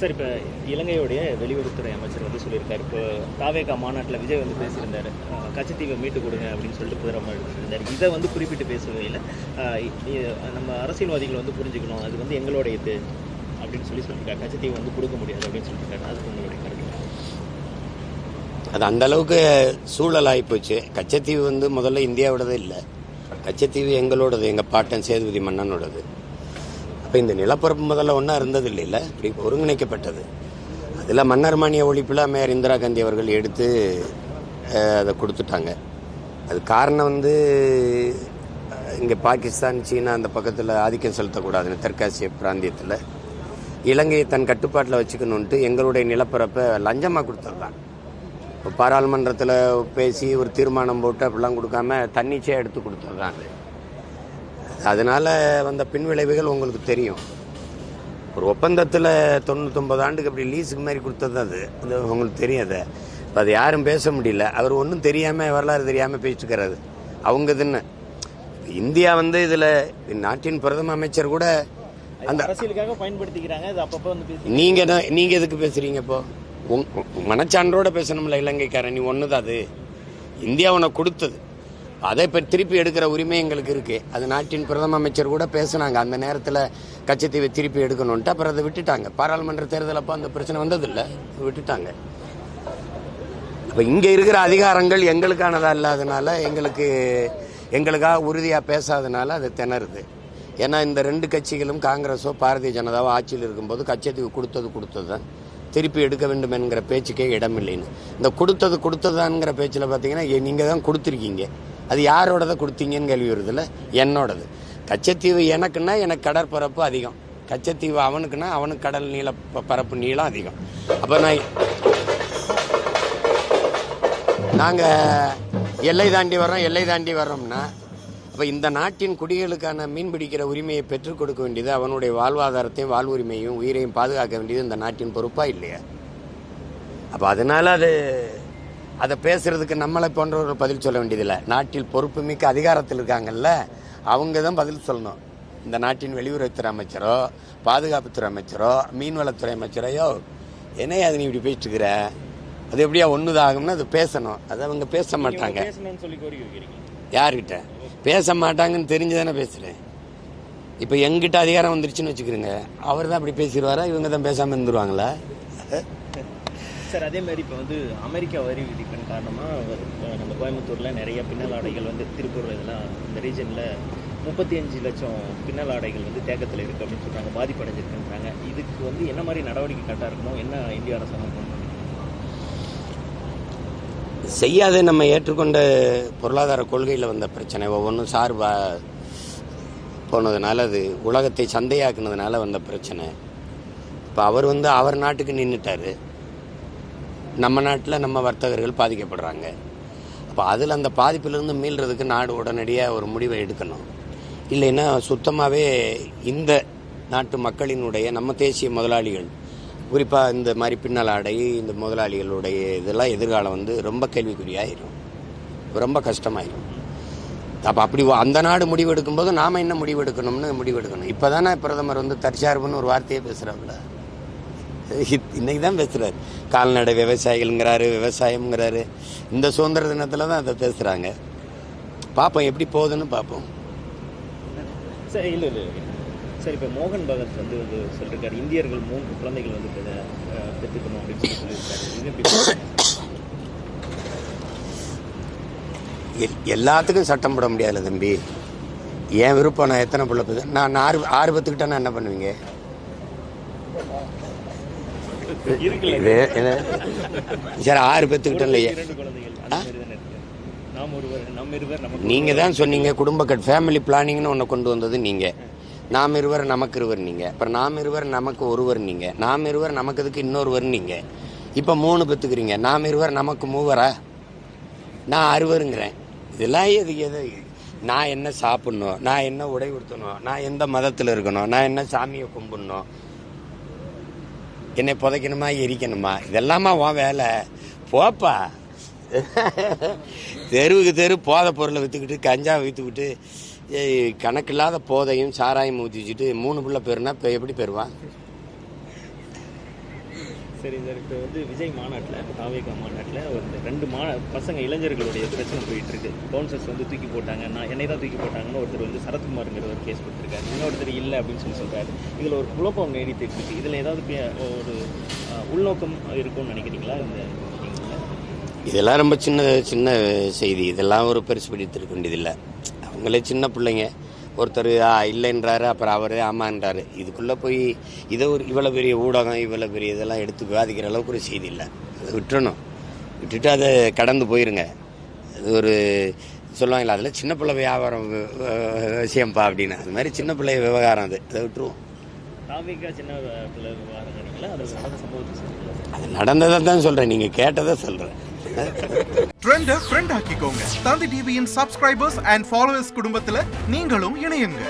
Sir, இப்போ இலங்கையுடைய வெளியுறவுத்துறை அமைச்சர் வந்து சொல்லியிருக்காரு. இப்போ தாவேகா மாநாட்டில் விஜய் வந்து பேசியிருந்தார், கச்சத்தீவை மீட்டு கொடுங்க அப்படின்னு சொல்லிட்டு புதிரமாக எடுத்துருந்தார். இதை வந்து குறிப்பிட்டு பேசுவதில் நம்ம அரசியல்வாதிகள் வந்து புரிஞ்சுக்கணும், அது வந்து எங்களுடைய இது அப்படின்னு சொல்லியிருக்காரு. கச்சத்தீவை வந்து கொடுக்க முடியாது அப்படின்னு சொல்லியிருக்காரு. அதுக்கு உங்களுடைய கருத்து? அது அந்த அளவுக்கு சூழல் ஆகிப்போச்சு. கச்சத்தீவு வந்து முதல்ல இந்தியாவோடது இல்லை, கச்சத்தீவு எங்களோடது, எங்கள் பாட்டன் சேதுபதி மன்னனோடது. அப்போ இந்த நிலப்பரப்பு முதல்ல ஒன்றா இருந்தது இல்லைல்ல, இப்படி ஒருங்கிணைக்கப்பட்டது. அதில் மன்னர் மானிய ஒழிப்பில் மேயர் இந்திரா காந்தி அவர்கள் எடுத்து அதை கொடுத்துட்டாங்க. அது காரணம் வந்து இங்கே பாகிஸ்தான், சீனா அந்த பக்கத்தில் ஆதிக்கம் செலுத்தக்கூடாதுன்னு தெற்காசிய பிராந்தியத்தில் இலங்கையை தன் கட்டுப்பாட்டில் வச்சுக்கணுன்ட்டு எங்களுடைய நிலப்பரப்பை லஞ்சமாக கொடுத்தது தான். இப்போ பாராளுமன்றத்தில் பேசி ஒரு தீர்மானம் போட்டு அப்படிலாம் கொடுக்காம தன்னிச்சையாக எடுத்து கொடுத்தது தான் அது. அதனால் வந்த பின்விளைவுகள் உங்களுக்கு தெரியும். ஒரு ஒப்பந்தத்தில் 99 ஆண்டுக்கு அப்படி லீஸுக்கு மாதிரி கொடுத்தது அது உங்களுக்கு தெரியும். அதை இப்போ அது யாரும் பேச முடியல. அவர் ஒன்றும் தெரியாமல், வரலாறு தெரியாமல் பேசிட்டுருக்கிறாரு. அவங்க இதுன்னு இந்தியா வந்து இதில் நாட்டின் பிரதம அமைச்சர் கூட அந்த அரசியலுக்காக பயன்படுத்திக்கிறாங்க. அது அப்பப்போ வந்து நீங்கள் எதுக்கு பேசுகிறீங்க? இப்போ மனச்சான்றோட பேசணும்ல. இலங்கைக்காரன் நீ ஒன்று தான், அது இந்தியா உனக்கு கொடுத்தது, அதை இப்போ திருப்பி எடுக்கிற உரிமை எங்களுக்கு இருக்குது. அது நாட்டின் பிரதம அமைச்சர் கூட பேசுனாங்க அந்த நேரத்தில், கச்சத்தீவை திருப்பி எடுக்கணுன்ட்டு. அப்புறம் அதை விட்டுட்டாங்க. பாராளுமன்ற தேர்தல் அப்போ அந்த பிரச்சனை வந்ததில்லை, விட்டுட்டாங்க. அப்போ இங்கே இருக்கிற அதிகாரங்கள் எங்களுக்கானதாக இல்லாதனால, எங்களுக்காக உறுதியாக பேசாதனால அது திணறுது. ஏன்னா இந்த ரெண்டு கட்சிகளும், காங்கிரஸோ பாரதிய ஜனதாவோ ஆட்சியில் இருக்கும்போது கச்சத்தீவு கொடுத்தது தான், திருப்பி எடுக்க வேண்டும் என்கிற பேச்சுக்கே இடமில்லைன்னு. இந்த கொடுத்ததான்ங்கிற பேச்சில் பார்த்தீங்கன்னா நீங்கள் தான் கொடுத்துருக்கீங்க, அது யாரோடதை கொடுத்தீங்கன்னு கேள்வி வருதுல்ல. என்னோடது. கச்சத்தீவு எனக்குன்னா எனக்கு கடற்பரப்பு அதிகம், கச்சத்தீவு அவனுக்குன்னா அவனுக்கு கடல் நீள பரப்பு நீளம் அதிகம். அப்போ நாங்கள் எல்லை தாண்டி வர்றோம்னா அப்போ இந்த நாட்டின் குடிகளுக்கான மீன் பிடிக்கிற உரிமையை பெற்றுக் கொடுக்க வேண்டியது, அவனுடைய வாழ்வாதாரத்தையும் வாழ்வுரிமையும் உயிரையும் பாதுகாக்க வேண்டியது இந்த நாட்டின் பொறுப்பா இல்லையா? அப்போ அதனால அதை பேசுறதுக்கு நம்மளை போன்றவர்கள் பதில் சொல்ல வேண்டியதில்லை. நாட்டில் பொறுப்பு மிக்க அதிகாரத்தில் இருக்காங்கல்ல, அவங்க தான் பதில் சொல்லணும். இந்த நாட்டின் வெளியுறவுத்துறை அமைச்சரோ, பாதுகாப்புத்துறை அமைச்சரோ, மீன்வளத்துறை அமைச்சரையோ, என்ன அது நீ இப்படி பேசிட்டு இருக்கிற, அது எப்படியா ஒண்ணுதான் ஆகும்னா அது பேசணும். அது அவங்க பேச மாட்டாங்க. யார்கிட்ட பேச மாட்டாங்கன்னு தெரிஞ்சுதானே பேசுறேன். இப்போ எங்கிட்ட அதிகாரம் வந்துருச்சுன்னு வச்சுக்கிறேங்க, அவர் தான் அப்படி பேசிடுவாரா, இவங்க தான் பேசாமல் இருந்துருவாங்களா? சார், அதே மாதிரி இப்போ வந்து அமெரிக்கா வரி விதிப்பின் காரணமாக நம்ம கோயம்புத்தூரில் நிறைய பின்னல் ஆடைகள் வந்து, திருப்பூர் இதெல்லாம் இந்த ரீஜனில் 35 லட்சம் பின்னல் ஆடைகள் வந்து தேக்கத்தில் இருக்குது அப்படின்னு சொல்கிறாங்க, பாதிப்படைஞ்சிருக்குன்றாங்க. இதுக்கு வந்து என்ன மாதிரி நடவடிக்கை கரெக்டாக இருக்கணும், என்ன இந்திய அரசாங்கம் பண்ணணும்? செய்யாத நம்ம ஏற்றுக்கொண்ட பொருளாதார கொள்கையில் வந்த பிரச்சனை, ஒவ்வொன்றும் சார்பாக போனதுனால, அது உலகத்தை சந்தையாக்குனதுனால வந்த பிரச்சனை. இப்போ அவர் வந்து அவர் நாட்டுக்கு நின்றுட்டார், நம்ம நாட்டில் நம்ம வர்த்தகர்கள் பாதிக்கப்படுறாங்க. அப்போ அதில் அந்த பாதிப்பிலிருந்து மீள்றதுக்கு நாடு உடனடியாக ஒரு முடிவை எடுக்கணும். இல்லைன்னா சுத்தமாகவே இந்த நாட்டு மக்களினுடைய, நம்ம தேசிய முதலாளிகள், குறிப்பாக இந்த மாதிரி பின்னல் ஆடை இந்த முதலாளிகளுடைய இதெல்லாம் எதிர்காலம் வந்து ரொம்ப கேள்விக்குறியாயிரும், ரொம்ப கஷ்டமாயிரும். அப்போ அப்படி அந்த நாடு முடிவு எடுக்கும்போது நாம் என்ன முடிவு எடுக்கணும். இப்போ தானே பிரதமர் வந்து தற்சார்புன்னு ஒரு வார்த்தையே பேசுகிறாப்புல, இன்னைக்கு தான் பேசுகிறாரு. கால்நடை விவசாயிகள்ங்கிறாரு, விவசாயம்ங்கிறாரு. இந்த சுதந்திர தினத்தில் தான் அதை பேசுகிறாங்க. பார்ப்போம் எப்படி போகுதுன்னு பார்ப்போம். சரி, இல்லை சரி, இப்போ மோகன் பகத் வந்து சொல்லியிருக்காரு, இந்தியர்கள் 3 குழந்தைகள் வந்து பெற்றுக்கணும் அப்படின்னு சொல்லியிருக்காரு. எல்லாத்துக்கும் சட்டம் போட முடியாது தம்பி. என் விருப்பம், நான் எத்தனை பிள்ளை பெற்று, நான் 6 பெற்றுக்கிட்டேன்னா என்ன பண்ணுவீங்க? சரி, 6 பெற்றுக்கிட்டேன் இல்லையே. நீங்க தான் சொன்னீங்க குடும்ப ஃபேமிலி பிளானிங்னு ஒன்று கொண்டு வந்தது நீங்க. நாம் இருவர் நமக்கு இருவர் நீங்க, அப்புறம் நாம் இருவர் நமக்கு ஒருவர் நீங்க, நாம் இருவர் நமக்கு இதுக்கு இன்னொருவர் நீங்க. இப்போ 3 பெற்றுக்கிறீங்க. நாம் இருவர் நமக்கு 3வரா? நான் 6வருங்கிறேன். இதெல்லாம் எது? நான் என்ன சாப்பிடணும், நான் என்ன உடை உடுத்தணும், நான் எந்த மதத்தில் இருக்கணும், நான் என்ன சாமியை கும்பிடணும், என்னை புதைக்கணுமா எரிக்கணுமா, இதெல்லாமா உன் வேலை? போப்பா, தெரு போதை பொருளை விற்றுக்கிட்டு, கஞ்சா விற்றுக்கிட்டு, கணக்கில்லாத போதையும் சாராயம் ஊற்றி வச்சுட்டு 3 பிள்ளை பேருனா இப்போ எப்படி பெறுவான்? சரி சார், இப்போ வந்து விஜய் மாநாட்டில், தாவேகா மாநாட்டில் ஒரு 2 பசங்க இளைஞர்களுடைய பிரச்சனை போயிட்டு இருக்கு. பவுன்சர்ஸ் வந்து தூக்கி போட்டாங்க, என்னை தான் தூக்கி போட்டாங்கன்னு ஒருத்தர் வந்து சரத்குமாருங்கிற ஒரு கேஸ் கொடுத்துருக்காரு. இன்னொருத்தர் இல்லை அப்படின்னு சொல்கிறாரு. இதில் ஒரு குழப்பம் நீடித்துட்டு இருக்கு. இதில் ஏதாவது ஒரு உள்நோக்கம் இருக்கும்னு நினைக்கிறீங்களா? இந்த இதெல்லாம் ரொம்ப சின்ன செய்தி. இதெல்லாம் ஒரு பெருசு பிடித்திருக்க வேண்டியதில்லை. அவங்களே சின்ன பிள்ளைங்க. ஒருத்தர் இல்லைன்றாரு, அப்புறம் அவர் ஆமான்றாரு. இதுக்குள்ளே போய் இதை இவ்வளோ பெரிய ஊடகம், இவ்வளோ பெரிய இதெல்லாம் எடுத்து விவாதிக்கிற அளவுக்கு ஒரு செய்தி இல்லை. அதை விட்டுட்டு அதை கடந்து போயிருங்க. அது ஒரு சொல்லுவாங்களா, அதில் சின்ன பிள்ளை வியாபாரம் விஷயம்ப்பா அப்படின்னு. அது மாதிரி சின்ன பிள்ளை விவகாரம். அதை விட்டுருவோம். தாவேகா சின்ன பிள்ளை விவகாரம் நினைக்கல, அது நடந்த சம்பவத்தை அது நடந்ததை தான் சொல்கிறேன், நீங்கள் கேட்டதை சொல்கிறேன். ட்ரெண்டை ஃப்ரெண்ட் ஆக்கிக்கோங்க. தந்தி டிவியின் சப்ஸ்கிரைபர்ஸ் அண்ட் ஃபாலோவர்ஸ் குடும்பத்தில் நீங்களும் இணையுங்க.